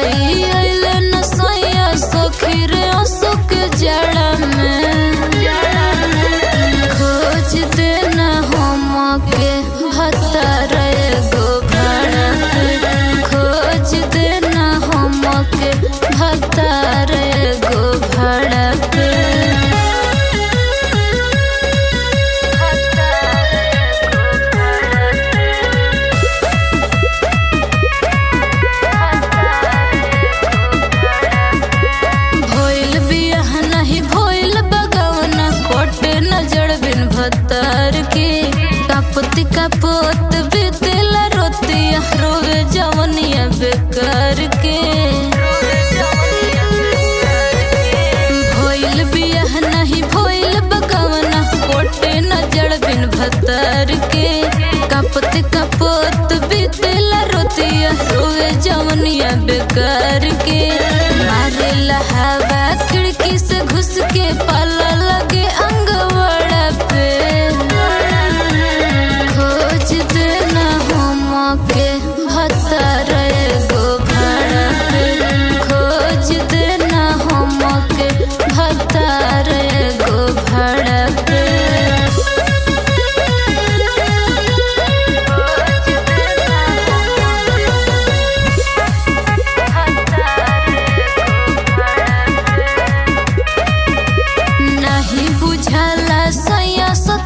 घरी आइले न सैया सखी रे आंसू के जड़ा में खोज देना हम के भतार एगो भाड़ा पे खोज देना हम के भतार एगो भाड़ा पे भतार के कापति का पोत बीतेला रोतिया रोवे जवनिया बेकार के भइल बियाह नहीं भइल बगवना कोटे नजर बिन भतार के कापति का पोत बीतेला रोतिया रोवे जवनिया बेकार के मारेला हवा खिड़की से घुस के पाला लगे अंगवड़ा पे खोज देना हम के भतार एगो भाड़ा पे खोज देना हम के भतार एगो भाड़ा पे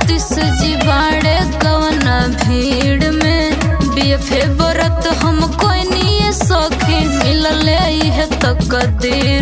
जीवाड़े कवना भीड़ में बीफे बरत हम कोई नहीं सखी मिलले है तो कदीर